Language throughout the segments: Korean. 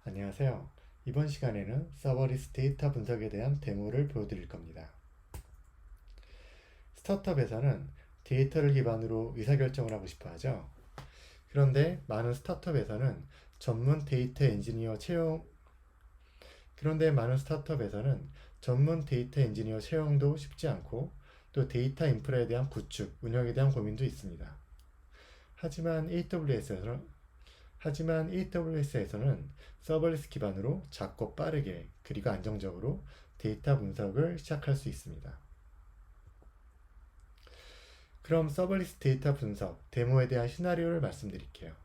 안녕하세요. 이번 시간에는 서버리스 데이터 분석에 대한 데모를 보여드릴 겁니다. 스타트업에서는 데이터를 기반으로 의사결정을 하고 싶어 하죠. 그런데 많은 스타트업에서는 전문 데이터 엔지니어 채용 그런데 많은 스타트업에서는 전문 데이터 엔지니어 채용도 쉽지 않고 또 데이터 인프라에 대한 구축, 운영에 대한 고민도 있습니다. 하지만 AWS에서는 서버리스 기반으로 작고 빠르게 그리고 안정적으로 데이터 분석을 시작할 수 있습니다. 그럼 서버리스 데이터 분석 데모에 대한 시나리오를 말씀드릴게요.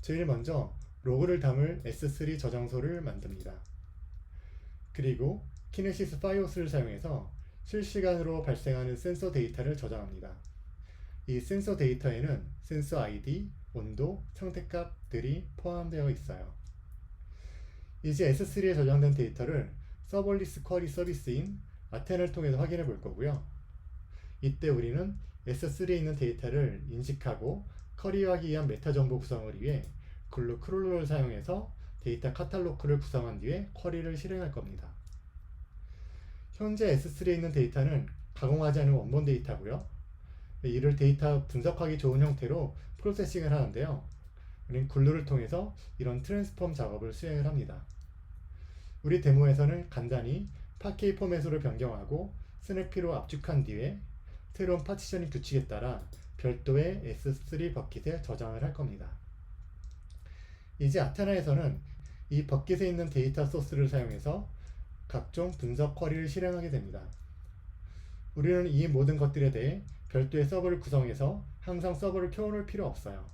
제일 먼저 로그를 담을 S3 저장소를 만듭니다. 그리고 키네시스 파이오스를 사용해서 실시간으로 발생하는 센서 데이터를 저장합니다. 이 센서 데이터에는 센서 ID, 온도, 상태값들이 포함되어 있어요. 이제 S3에 저장된 데이터를 서버리스 쿼리 서비스인 아테나를 통해서 확인해 볼 거고요. 이때 우리는 S3에 있는 데이터를 인식하고 쿼리하기 위한 메타 정보 구성을 위해 글루 크롤러를 사용해서 데이터 카탈로그를 구성한 뒤에 쿼리를 실행할 겁니다. 현재 S3에 있는 데이터는 가공하지 않은 원본 데이터고요. 이를 데이터 분석하기 좋은 형태로 프로세싱을 하는데요. 우리는 글루를 통해서 이런 트랜스폼 작업을 수행을 합니다. 우리 데모에서는 간단히 파케이 포맷으로 변경하고 스냅피로 압축한 뒤에 새로운 파티셔닝 규칙에 따라 별도의 S3 버킷에 저장을 할 겁니다. 이제 아테나에서는 이 버킷에 있는 데이터 소스를 사용해서 각종 분석 쿼리를 실행하게 됩니다. 우리는 이 모든 것들에 대해 별도의 서버를 구성해서 항상 서버를 켜놓을 필요 없어요.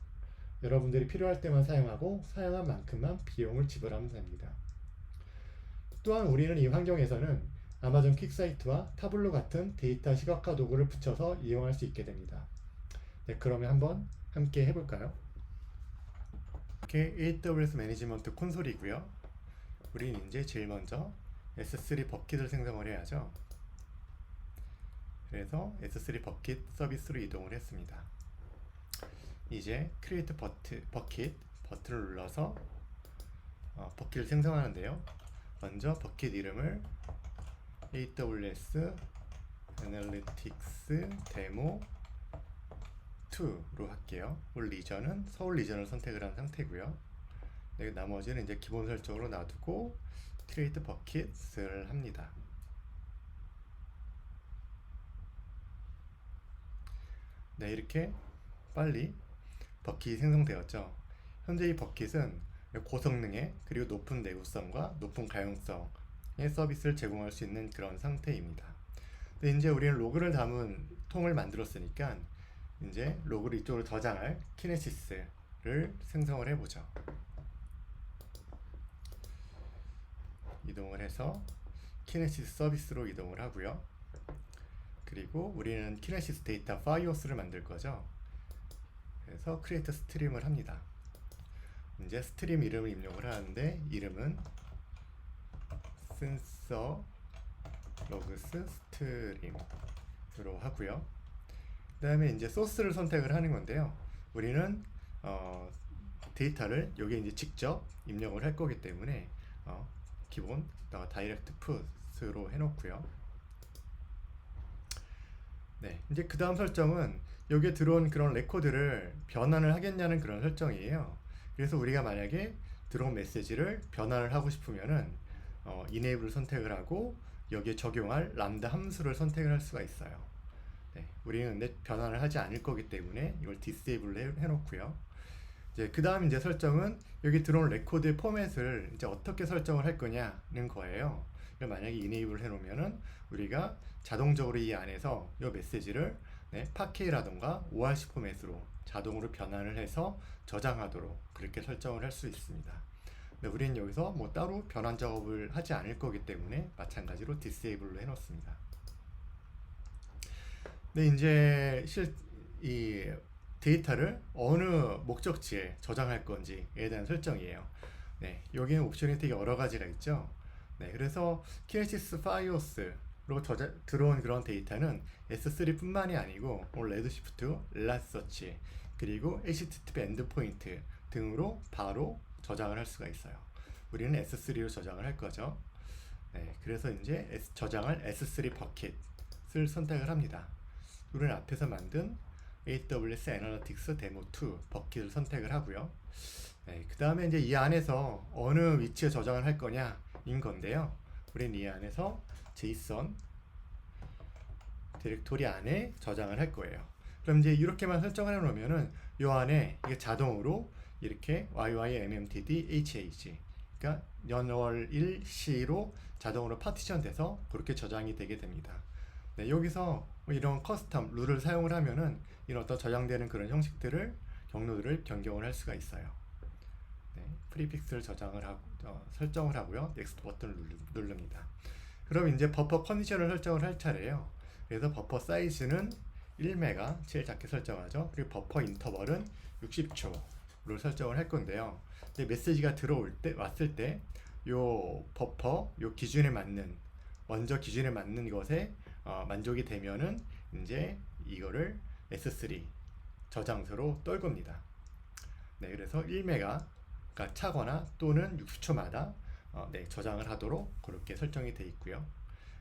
여러분들이 필요할 때만 사용하고 사용한 만큼만 비용을 지불하면 됩니다. 또한 우리는 이 환경에서는 아마존 퀵사이트와 타블로 같은 데이터 시각화 도구를 붙여서 이용할 수 있게 됩니다. 네, 그러면 한번 함께 해볼까요? 이렇게 AWS 매니지먼트 콘솔이고요. 우리는 이제 제일 먼저 S3 버킷을 생성을 해야죠. 그래서 S3 버킷 서비스로 이동을 했습니다. 이제 크리에이트 버킷 버튼을 눌러서 버킷을 생성하는데요. 먼저 버킷 이름을 AWS Analytics Demo 2로 할게요. 리전은 서울 리전을 선택을 한 상태고요. 네, 나머지는 이제 기본 설정으로 놔두고 크리에이트 버킷을 합니다. 네, 이렇게 빨리 버킷이 생성되었죠. 현재 이 버킷은 고성능의 그리고 높은 내구성과 높은 가용성의 서비스를 제공할 수 있는 그런 상태입니다. 근데 이제 우리는 로그를 담은 통을 만들었으니까 이제 로그를 이쪽으로 저장할 키네시스를 생성을 해보죠. 이동을 해서 키네시스 서비스로 이동을 하고요. 그리고 우리는 키네시스 데이터 파이오스를 만들 거죠. 그래서 크리에이트 스트림을 합니다. 이제 스트림 이름을 입력을 하는데 이름은 센서 로그스 스트림으로 하고요. 그 다음에 이제 소스를 선택을 하는 건데요. 우리는 데이터를 여기에 이제 직접 입력을 할 거기 때문에 기본 다이렉트 풋으로 해놓고요. 네, 이제 그 다음 설정은 여기에 들어온 그런 레코드를 변환을 하겠냐는 그런 설정이에요. 그래서 우리가 만약에 들어온 메시지를 변환을 하고 싶으면은 enable을 선택을 하고 여기에 적용할 람다 함수를 선택을 할 수가 있어요. 네, 우리는 근데 변환을 하지 않을 거기 때문에 이걸 disable 해놓고요. 이제 그 다음 이제 설정은 여기 들어온 레코드의 포맷을 이제 어떻게 설정을 할 거냐는 거예요. 만약에 enable 해놓으면은 우리가 자동적으로 이 안에서 이 메시지를 파케이라던가 ORC 포맷으로 자동으로 변환을 해서 저장하도록 그렇게 설정을 할 수 있습니다. 근데 우리는 여기서 뭐 따로 변환 작업을 하지 않을 거기 때문에 마찬가지로 disable로 해놓습니다. 근데 이제 이 데이터를 어느 목적지에 저장할 건지에 대한 설정이에요. 네, 여기에 옵션이 되게 여러 가지가 있죠. 네, 그래서 키네시스 파이오스로 들어온 그런 데이터는 S3 뿐만이 아니고 레드시프트, 엘라스서치, 그리고 HTTP 엔드포인트 등으로 바로 저장을 할 수가 있어요. 우리는 S3로 저장을 할 거죠. 네, 그래서 이제 저장을 S3 버킷을 선택을 합니다. 우리는 앞에서 만든 AWS Analytics Demo 2 버킷을 선택을 하고요. 네, 그 다음에 이제 이 안에서 어느 위치에 저장을 할 거냐인 건데요. 우리는 이 안에서 JSON 디렉토리 안에 저장을 할 거예요. 그럼 이제 이렇게만 설정을 해 놓으면은 요 안에 이게 자동으로 이렇게 YYMMTD.HH 그러니까 연월 1C로 자동으로 파티션 돼서 그렇게 저장이 되게 됩니다. 네, 여기서 뭐 이런 커스텀 룰을 사용을 하면은 이런 어떤 저장되는 그런 형식들을 경로들을 변경을 할 수가 있어요. 네, 프리픽스를 저장을 하고 설정을 하고요. 넥스트 버튼을 누릅니다. 그럼 이제 버퍼 컨디션을 설정을 할 차례예요. 그래서 버퍼 사이즈는 1메가 제일 작게 설정하죠. 그리고 버퍼 인터벌은 60초를 설정을 할 건데요. 근데 메시지가 왔을 때 요 버퍼 요 기준에 맞는 먼저 기준에 맞는 것에 만족이 되면은 이제 이거를 S3 저장소로 떨굽니다. 네, 그래서 1메가가 차거나 또는 60초마다 네, 저장을 하도록 그렇게 설정이 되어 있고요.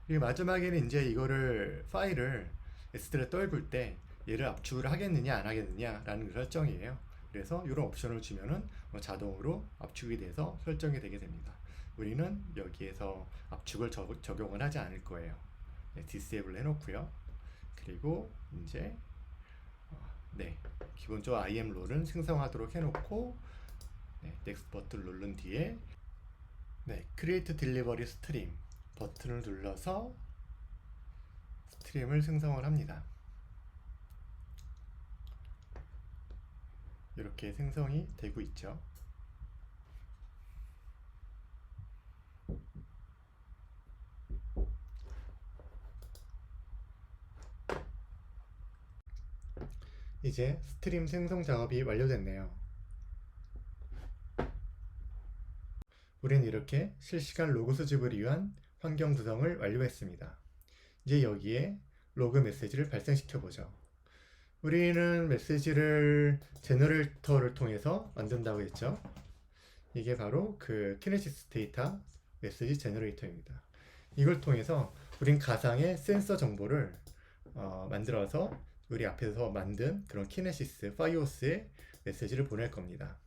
그리고 마지막에는 이제 이거를 파일을 S3에 떨굴 때 얘를 압축을 하겠느냐 안 하겠느냐라는 설정이에요. 그래서 이런 옵션을 주면은 자동으로 압축이 돼서 설정이 되게 됩니다. 우리는 여기에서 압축을 적용을 하지 않을 거예요. 네, 디세이블 해놓고요. 그리고 이제 네, 기본적으로 IAM 롤은 생성하도록 해놓고 네, 넥스트 버튼 누른 뒤에 네, Create Delivery Stream 버튼을 눌러서 스트림을 생성을 합니다. 이렇게 생성이 되고 있죠. 이제 스트림 생성 작업이 완료됐네요. 우린 이렇게 실시간 로그 수집을 위한 환경 구성을 완료했습니다. 이제 여기에 로그 메시지를 발생시켜 보죠. 우리는 메시지를 제너레이터를 통해서 만든다고 했죠. 이게 바로 그 키네시스 데이터 메시지 제너레이터입니다. 이걸 통해서 우린 가상의 센서 정보를 만들어서 우리 앞에서 만든 그런 키네시스 파이오스에 메시지를 보낼 겁니다.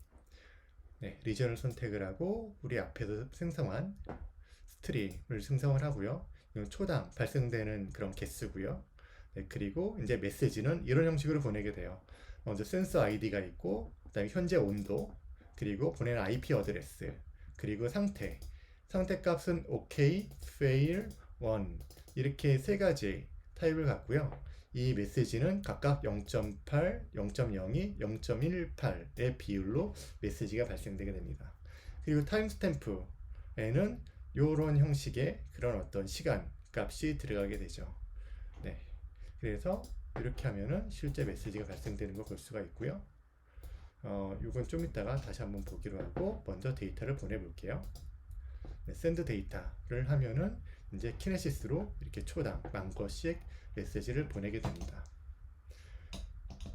네, 리전을 선택을 하고 우리 앞에서 생성한 스트림을 생성을 하고요. 이건 초당 발생되는 그런 개수고요. 네, 그리고 이제 메시지는 이런 형식으로 보내게 돼요. 먼저 센서 아이디가 있고, 그다음에 현재 온도, 그리고 보내는 IP 어드레스, 그리고 상태 값은 OK, fail, 1 이렇게 세 가지 타입을 갖고요. 이 메시지는 각각 0.8, 0.02, 0.18의 비율로 메시지가 발생되게 됩니다. 그리고 타임스탬프에는 이런 형식의 그런 어떤 시간 값이 들어가게 되죠. 네, 그래서 이렇게 하면은 실제 메시지가 발생되는 걸 볼 수가 있고요. 이건 좀 이따가 다시 한번 보기로 하고 먼저 데이터를 보내볼게요. 네, 샌드 데이터를 하면은 이제 키네시스로 이렇게 초당 10,000건씩 메시지를 보내게 됩니다.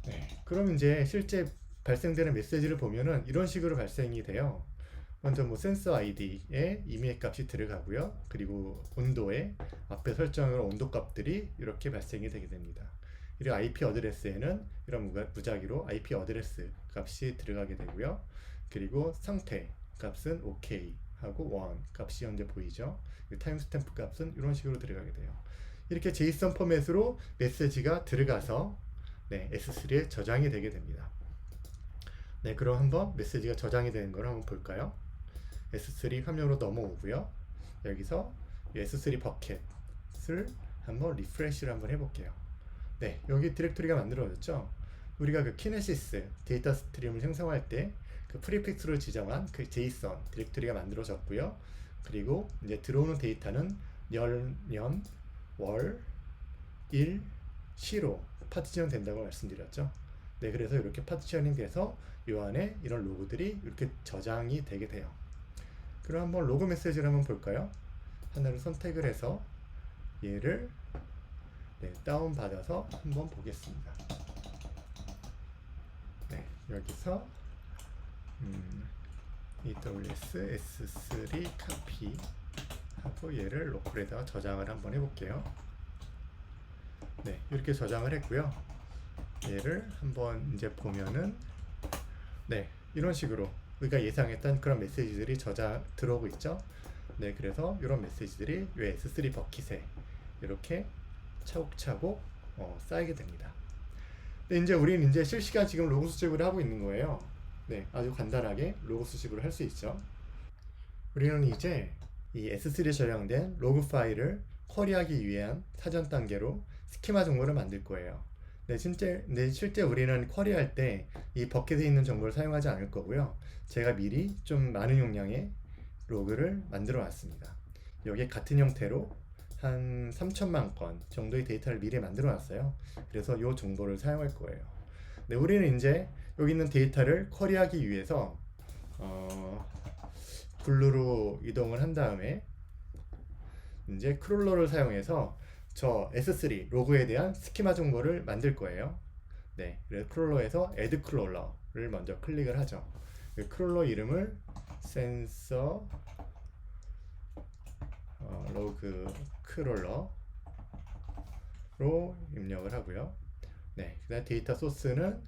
네, 그럼 이제 실제 발생되는 메시지를 보면은 이런 식으로 발생이 돼요. 먼저 뭐 센서 아이디에 이메일 값이 들어가고요. 그리고 온도에 앞에 설정한 온도 값들이 이렇게 발생이 되게 됩니다. 그리고 IP 어드레스에는 이런 무작위로 IP 어드레스 값이 들어가게 되고요. 그리고 상태 값은 OK 하고 1 값이 현재 보이죠. 타임스탬프 값은 이런 식으로 들어가게 돼요. 이렇게 JSON 포맷으로 메시지가 들어가서 네, S3에 저장이 되게 됩니다. 네, 그럼 한번 메시지가 저장이 되는 걸 한번 볼까요? S3 화면으로 넘어오고요. 여기서 S3 버켓을 한번 리프레시를 한번 해볼게요. 네, 여기 디렉토리가 만들어졌죠. 우리가 그 키네시스 데이터 스트림을 생성할 때 그 프리픽스를 지정한 그 JSON 디렉토리가 만들어졌고요. 그리고 이제 들어오는 데이터는 년, 월, 일, 시로 파티션 된다고 말씀드렸죠. 네, 그래서 이렇게 파티셔닝 돼서 이 안에 이런 로그들이 이렇게 저장이 되게 돼요. 그럼 한번 로그 메시지를 한번 볼까요? 하나를 선택을 해서 얘를 네, 다운 받아서 한번 보겠습니다. 네, 여기서 이 AWS S3 카피 하고 얘를 로컬에다가 저장을 한번 해볼게요. 네, 이렇게 저장을 했고요. 얘를 한번 이제 보면은 네, 이런 식으로 우리가 예상했던 그런 메시지들이 들어오고 있죠. 네, 그래서 이런 메시지들이 이 S3 버킷에 이렇게 차곡차곡 쌓이게 됩니다. 네, 이제 우리는 이제 실시간 지금 로그 수집을 하고 있는 거예요. 네, 아주 간단하게 로그 수집을 할 수 있죠. 우리는 이제 이 S3에 저장된 로그 파일을 쿼리하기 위한 사전 단계로 스키마 정보를 만들 거예요. 네, 실제 우리는 쿼리할 때 이 버킷에 있는 정보를 사용하지 않을 거고요. 제가 미리 좀 많은 용량의 로그를 만들어 놨습니다. 여기에 같은 형태로 한 3천만 건 정도의 데이터를 미리 만들어 놨어요. 그래서 이 정보를 사용할 거예요. 네, 우리는 이제 여기 있는 데이터를 쿼리하기 위해서 글루로 이동을 한 다음에 이제 크롤러를 사용해서 저 S3 로그에 대한 스키마 정보를 만들 거예요. 네, 그래서 크롤러에서 add crawler를 먼저 클릭을 하죠. 크롤러 이름을 센서 로그 크롤러로 입력을 하고요. 네, 그다음 데이터 소스는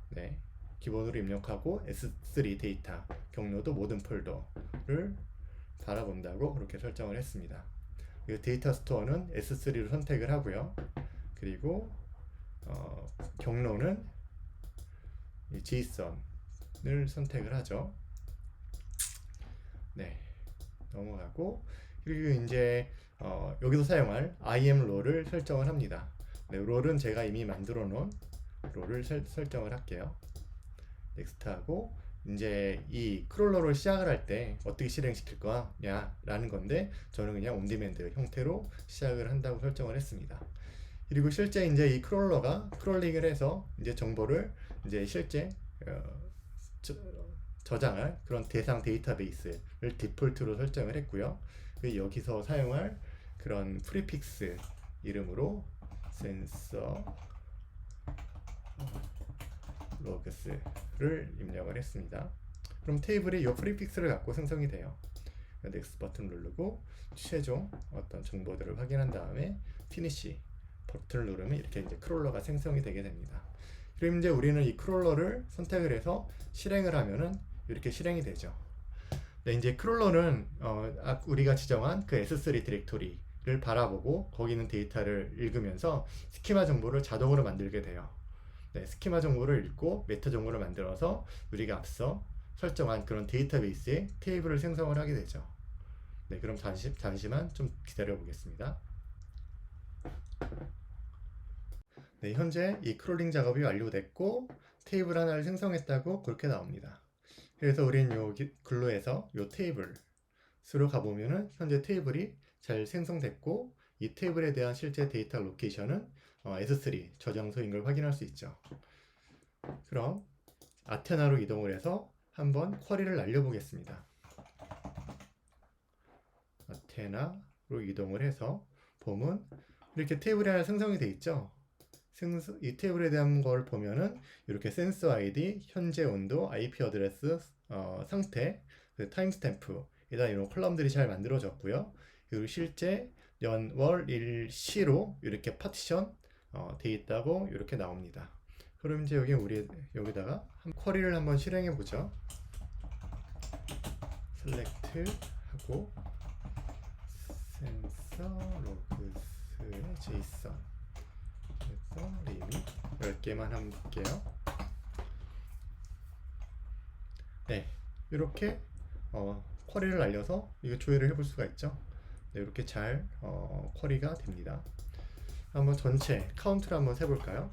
네, 기본으로 입력하고 S3 데이터 경로도 모든 폴더를 바라본다고 그렇게 설정을 했습니다. 데이터 스토어는 S3로 선택을 하고요. 그리고 경로는 JSON을 선택을 하죠. 네, 넘어가고 그리고 이제 여기서 사용할 IAM 롤을 설정을 합니다. 네, 롤은 제가 이미 만들어 놓은 롤을 설정을 할게요. 넥스트 하고 이제 이 크롤러를 시작을 할 때 어떻게 실행시킬 거냐 라는 건데 저는 그냥 온디맨드 형태로 시작을 한다고 설정을 했습니다. 그리고 실제 이제 이 크롤러가 크롤링을 해서 이제 정보를 이제 실제 저장할 그런 대상 데이터베이스를 디폴트로 설정을 했고요. 여기서 사용할 그런 프리픽스 이름으로 센서 로그스를 입력을 했습니다. 그럼 테이블이 이 프리픽스를 갖고 생성이 돼요. 넥스트 버튼 누르고 최종 어떤 정보들을 확인한 다음에 피니시 버튼을 누르면 이렇게 이제 크롤러가 생성이 되게 됩니다. 그럼 이제 우리는 이 크롤러를 선택을 해서 실행을 하면은 이렇게 실행이 되죠. 네, 이제 크롤러는 우리가 지정한 그 S3 디렉토리를 바라보고 거기 있는 데이터를 읽으면서 스키마 정보를 자동으로 만들게 돼요. 네, 스키마 정보를 읽고 메타 정보를 만들어서 우리가 앞서 설정한 그런 데이터베이스에 테이블을 생성을 하게 되죠. 네, 그럼 잠시만 좀 기다려 보겠습니다. 네, 현재 이 크롤링 작업이 완료됐고 테이블 하나를 생성했다고 그렇게 나옵니다. 그래서 우리는 여기 글루에서 이 테이블 수로 가보면은 현재 테이블이 잘 생성됐고 이 테이블에 대한 실제 데이터 로케이션은 S3 저장소인 걸 확인할 수 있죠. 그럼 아테나로 이동을 해서 한번 쿼리를 날려보겠습니다. 아테나로 이동을 해서 보면 이렇게 테이블이 하나 생성이 돼 있죠. 이 테이블에 대한 걸 보면은 이렇게 센서 아이디, 현재 온도, IP 어드레스, 상태, 타임스탬프 이런 컬럼들이 잘 만들어졌고요. 그리고 실제 연, 월, 일, 시로 이렇게 파티션 돼 있다고 이렇게 나옵니다. 그럼 이제 여기다가 쿼리를 한번 실행해 보죠. 셀렉트 하고 센서 로그스의 JSON 그래서 리밋 10개만 한번 볼게요. 네, 이렇게 쿼리를 날려서 이거 조회를 해볼 수가 있죠. 네, 이렇게 잘 쿼리가 됩니다. 한번 전체 카운트를 한번 세볼까요?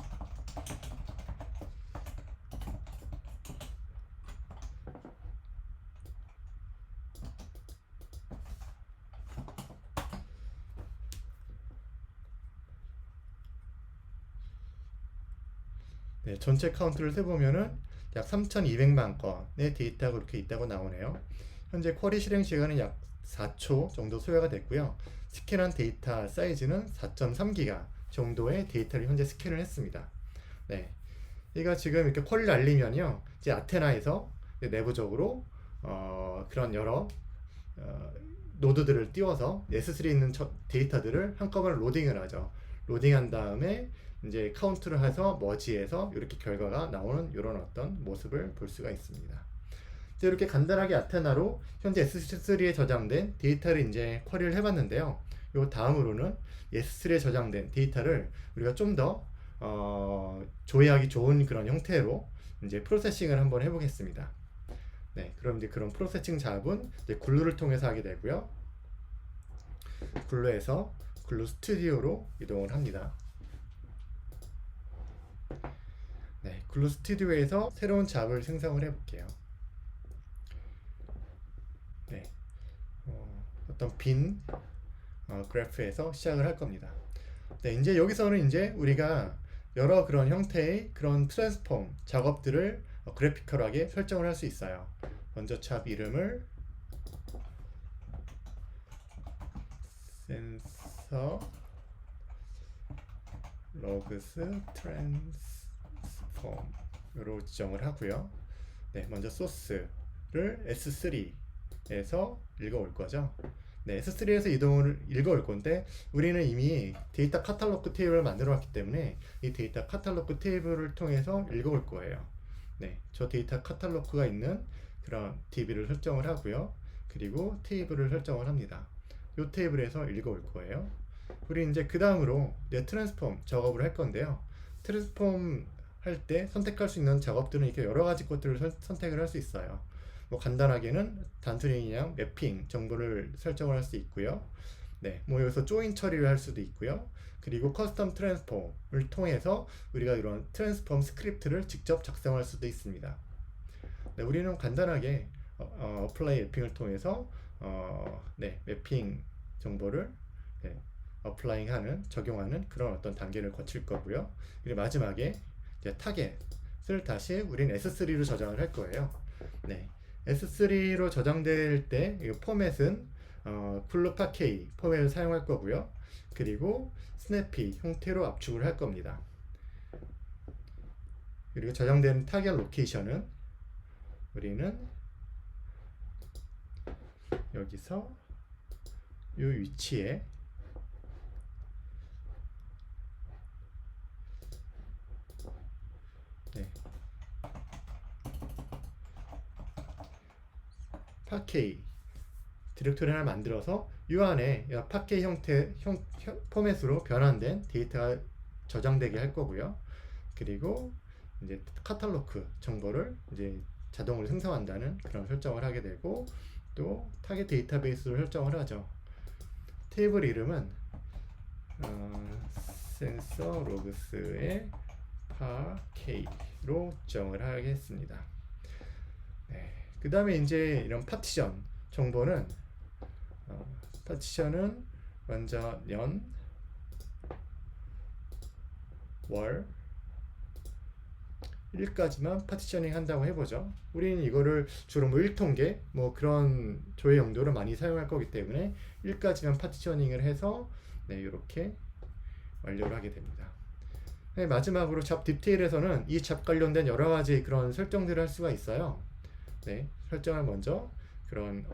네, 전체 카운트를 세보면은 약 3,200만 건의 데이터가 그렇게 있다고 나오네요. 현재 쿼리 실행 시간은 약 4초 정도 소요가 됐고요. 스캔한 데이터 사이즈는 4.3기가 정도의 데이터를 현재 스캔을 했습니다. 네, 얘가 지금 이렇게 쿼리를 알리면요, 이제 아테나에서 내부적으로 그런 여러 노드들을 띄워서 S3에 있는 데이터들을 한꺼번에 로딩을 하죠. 로딩한 다음에 이제 카운트를 해서 머지해서 이렇게 결과가 나오는 이런 어떤 모습을 볼 수가 있습니다. 이렇게 간단하게 아테나로 현재 S3에 저장된 데이터를 이제 쿼리를 해봤는데요. 요 다음으로는 S3에 저장된 데이터를 우리가 좀 더 조회하기 좋은 그런 형태로 이제 프로세싱을 한번 해보겠습니다. 네, 그럼 이제 그런 프로세싱 작업은 이제 글루를 통해서 하게 되고요. 글루에서 글루 스튜디오로 이동을 합니다. 네, 글루 스튜디오에서 새로운 잡을 생성을 해볼게요. 네, 어떤 빈 그래프에서 시작을 할 겁니다. 네, 이제 여기서는 이제 우리가 여러 그런 형태의 그런 트랜스폼 작업들을 그래피컬하게 설정을 할 수 있어요. 먼저 잡 이름을 센서 로그스 트랜스폼으로 지정을 하고요. 네, 먼저 소스를 S3에서 읽어올 거죠. 네, S3에서 이동을 읽어올 건데 우리는 이미 데이터 카탈로그 테이블을 만들어 놨기 때문에 이 데이터 카탈로그 테이블을 통해서 읽어올 거예요. 네, 저 데이터 카탈로그가 있는 그런 DB를 설정을 하고요. 그리고 테이블을 설정을 합니다. 이 테이블에서 읽어올 거예요. 우리 이제 그 다음으로 트랜스폼 작업을 할 건데요. 트랜스폼 할 때 선택할 수 있는 작업들은 이렇게 여러 가지 것들을 선택을 할 수 있어요. 뭐 간단하게는 단순히 그냥 매핑 정보를 설정을 할 수 있고요. 네, 뭐 여기서 조인 처리를 할 수도 있고요. 그리고 커스텀 트랜스폼을 통해서 우리가 이런 트랜스폼 스크립트를 직접 작성할 수도 있습니다. 네, 우리는 간단하게 어플라이 매핑을 통해서 네, 매핑 정보를 네, 어플라잉하는 적용하는 그런 어떤 단계를 거칠 거고요. 그리고 마지막에 이제 타겟을 다시 우린 S3로 저장을 할 거예요. 네, S3로 저장될 때 이 포맷은 쿨루파케이 포맷을 사용할 거고요. 그리고 스냅피 형태로 압축을 할 겁니다. 그리고 저장된 타겟 로케이션은 우리는 여기서 이 위치에 네, 파케이 디렉토리 하나 만들어서 이 안에 파케이 형태 포맷으로 변환된 데이터가 저장되게 할 거고요. 그리고 이제 카탈로그 정보를 이제 자동으로 생성한다는 그런 설정을 하게 되고 또 타겟 데이터베이스로 설정을 하죠. 테이블 이름은 센서 로그스의 파케이로 지정을 하겠습니다. 네, 그 다음에 이제 이런 파티션 정보는 파티션은 먼저 년, 월, 일까지만 파티셔닝 한다고 해보죠. 우리는 이거를 주로 뭐 1통계 뭐 그런 조회 용도로 많이 사용할 거기 때문에 1까지만 파티셔닝을 해서 네, 이렇게 완료를 하게 됩니다. 네, 마지막으로 잡 디테일에서는 이 잡 관련된 여러 가지 그런 설정들을 할 수가 있어요. 네, 설정을 먼저 그런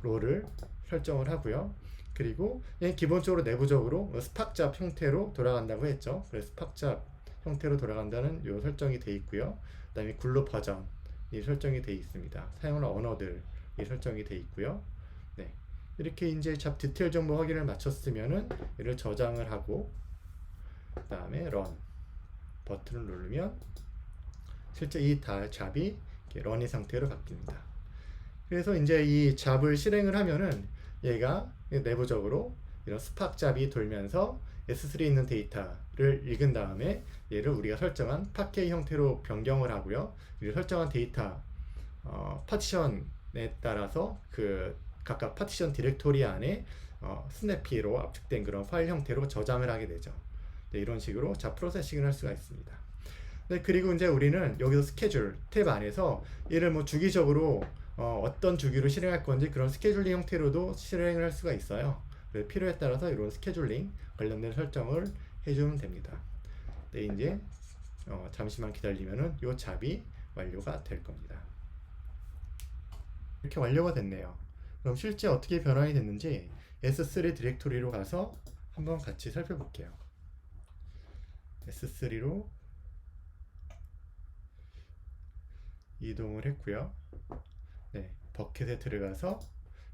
롤을 설정을 하고요. 그리고 기본적으로 내부적으로 스팍잡 형태로 돌아간다고 했죠. 그래서 스팍잡 형태로 돌아간다는 요 설정이 되어 있고요. 그 다음에 글로 버전이 설정이 되어 있습니다. 사용하는 언어들이 설정이 되어 있고요. 네, 이렇게 이제 잡 디테일 정보 확인을 마쳤으면은 얘를 저장을 하고 그 다음에 run 버튼을 누르면 실제 이 잡이 런의 상태로 바뀝니다. 그래서 이제 이 잡을 실행을 하면은 얘가 내부적으로 이런 스팍 잡이 돌면서 S3에 있는 데이터를 읽은 다음에 얘를 우리가 설정한 파케이 형태로 변경을 하고요. 그리고 설정한 데이터 파티션에 따라서 그 각각 파티션 디렉토리 안에 스냅피로 압축된 그런 파일 형태로 저장을 하게 되죠. 네, 이런 식으로 잡 프로세싱을 할 수가 있습니다. 네, 그리고 이제 우리는 여기서 스케줄 탭 안에서 얘를 뭐 주기적으로 어떤 주기로 실행할 건지 그런 스케줄링 형태로도 실행을 할 수가 있어요. 그래서 필요에 따라서 이런 스케줄링 관련된 설정을 해주면 됩니다. 네, 이제 잠시만 기다리면은 이 잡이 완료가 될 겁니다. 이렇게 완료가 됐네요. 그럼 실제 어떻게 변환이 됐는지 S3 디렉토리로 가서 한번 같이 살펴볼게요. S3로 이동을 했고요. 네, 버켓에 들어가서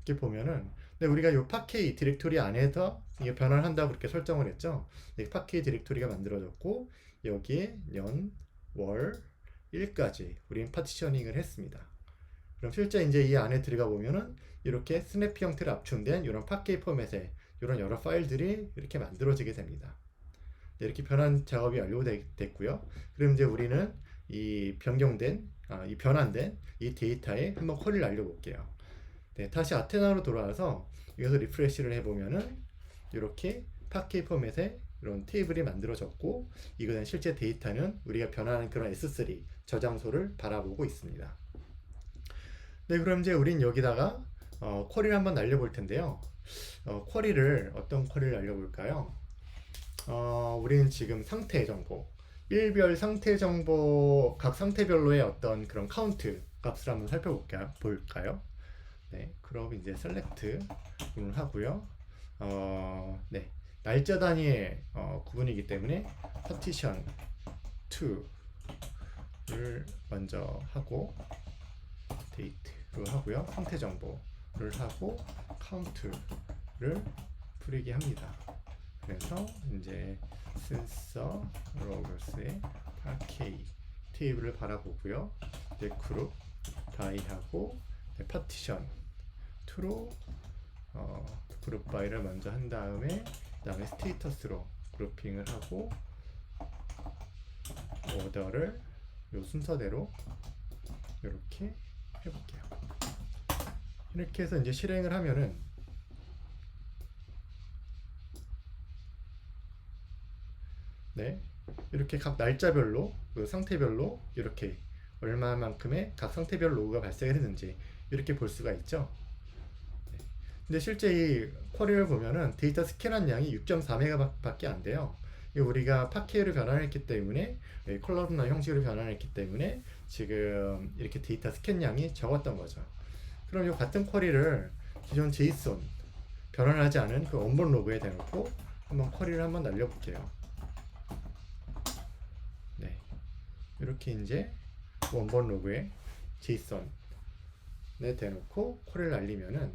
이렇게 보면은 우리가 이 팟케이 디렉토리 안에서 이게 변환한다고 그렇게 설정을 했죠. 팟케이 디렉토리가 만들어졌고 여기에 년, 월, 일까지 우리는 파티셔닝을 했습니다. 그럼 실제 이제 이 안에 들어가 보면은 이렇게 스냅피 형태로 압축된 이런 팟케이 포맷에 이런 여러 파일들이 이렇게 만들어지게 됩니다. 네, 이렇게 변환 작업이 완료됐고요. 그럼 이제 우리는 이 이 변환된 이 데이터에 한번 쿼리를 날려볼게요. 네, 다시 아테나로 돌아와서 여기서 리프레시를 해보면은 이렇게 팟케이 포맷에 이런 테이블이 만들어졌고 이거는 실제 데이터는 우리가 변환한 그런 S3 저장소를 바라보고 있습니다. 네, 그럼 이제 우린 여기다가 쿼리를 한번 날려볼 텐데요. 쿼리를 어떤 쿼리를 날려볼까요? 우리는 지금 상태 정보, 일별 상태 정보, 각 상태별로의 어떤 그런 카운트 값을 한번 살펴볼까요? 네, 그럼 이제 셀렉트를 하고요. 네, 날짜 단위의 구분이기 때문에 partition 2를 먼저 하고 date로 하고요. 상태 정보를 하고 count를 부리게 합니다. 그래서 이제 센서 로그스의 팟케이 테이블을 바라보고요. 네, 그룹 다이하고 네, 파티션 2로 그룹 바이를 먼저 한 다음에 그다음에 스테이터스로 그룹핑을 하고 오더를 요 순서대로 이렇게 해볼게요. 이렇게 해서 이제 실행을 하면은 네, 이렇게 각 날짜별로 그 상태별로 이렇게 얼마만큼의 각 상태별 로그가 발생을 했는지 이렇게 볼 수가 있죠. 네. 근데 실제 이 쿼리를 보면은 데이터 스캔한 양이 6.4메가 밖에 안 돼요. 우리가 팟케이를 변환했기 때문에 컬럼나 형식으로 변환했기 때문에 지금 이렇게 데이터 스캔 양이 적었던 거죠. 그럼 이 같은 쿼리를 기존 JSON 변환하지 않은 그 원본 로그에 대놓고 한번 쿼리를 한번 날려볼게요. 네, 이렇게 이제 원본 로그에 JSON에 대놓고 쿼리를 날리면은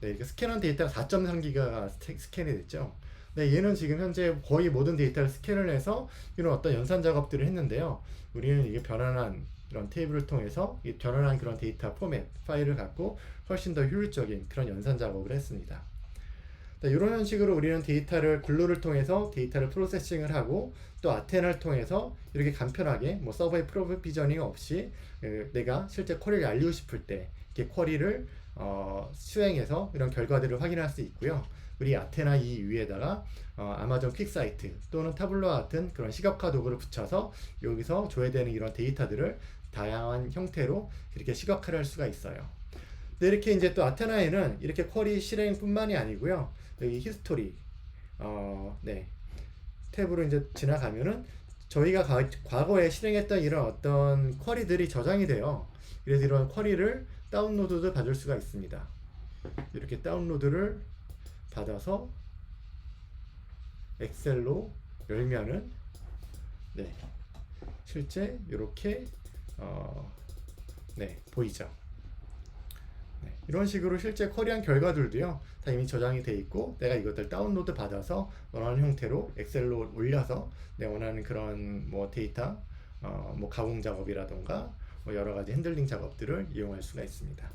네, 이렇게 스캔한 데이터가 4.3기가가 스캔이 됐죠. 네, 얘는 지금 현재 거의 모든 데이터를 스캔을 해서 이런 어떤 연산 작업들을 했는데요. 우리는 이게 변환한 이런 테이블을 통해서 이 변환한 그런 데이터 포맷 파일을 갖고 훨씬 더 효율적인 그런 연산 작업을 했습니다. 네, 이런 형식으로 우리는 데이터를 글루를 통해서 데이터를 프로세싱을 하고 또 아테나를 통해서 이렇게 간편하게 뭐 서버의 프로비저닝 없이 내가 실제 쿼리를 알리고 싶을 때 이렇게 쿼리를 수행해서 이런 결과들을 확인할 수 있고요. 우리 아테나 이 위에다가 아마존 퀵사이트 또는 타블로와 같은 그런 시각화 도구를 붙여서 여기서 줘야 되는 이런 데이터들을 다양한 형태로 이렇게 시각화를 할 수가 있어요. 네, 이렇게 이제 또 아테나에는 이렇게 쿼리 실행뿐만이 아니고요. 여기 히스토리 네, 탭으로 이제 지나가면은 저희가 과거에 실행했던 이런 어떤 쿼리들이 저장이 돼요. 그래서 이런 쿼리를 다운로드도 받을 수가 있습니다. 이렇게 다운로드를 받아서 엑셀로 열면은 네, 실제 이렇게 네, 보이죠. 네, 이런 식으로 실제 쿼리한 결과들도요 다 이미 저장이 돼 있고 내가 이것들 다운로드 받아서 원하는 형태로 엑셀로 올려서 내가 원하는 그런 뭐 데이터 뭐 가공 작업이라던가 뭐 여러 가지 핸들링 작업들을 이용할 수가 있습니다.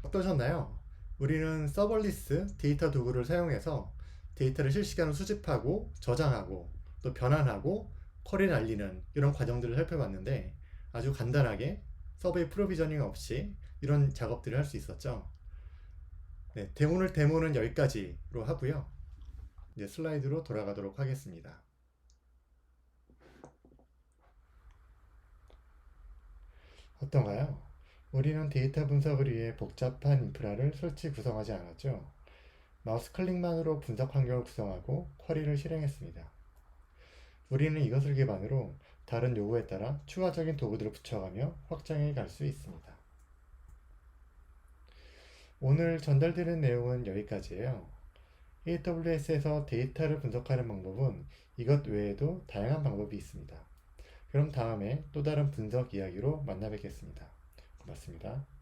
어떠셨나요? 우리는 서버리스 데이터 도구를 사용해서 데이터를 실시간으로 수집하고 저장하고 또 변환하고 쿼리 날리는 이런 과정들을 살펴봤는데 아주 간단하게 서버의 프로비저닝 없이 이런 작업들을 할 수 있었죠. 네, 오늘 데모는 여기까지로 하고요. 이제 슬라이드로 돌아가도록 하겠습니다. 어떤가요? 우리는 데이터 분석을 위해 복잡한 인프라를 설치 구성하지 않았죠. 마우스 클릭만으로 분석 환경을 구성하고 쿼리를 실행했습니다. 우리는 이것을 기반으로 다른 요구에 따라 추가적인 도구들을 붙여가며 확장해 갈 수 있습니다. 오늘 전달드린 내용은 여기까지예요. AWS에서 데이터를 분석하는 방법은 이것 외에도 다양한 방법이 있습니다. 그럼 다음에 또 다른 분석 이야기로 만나 뵙겠습니다. 고맙습니다.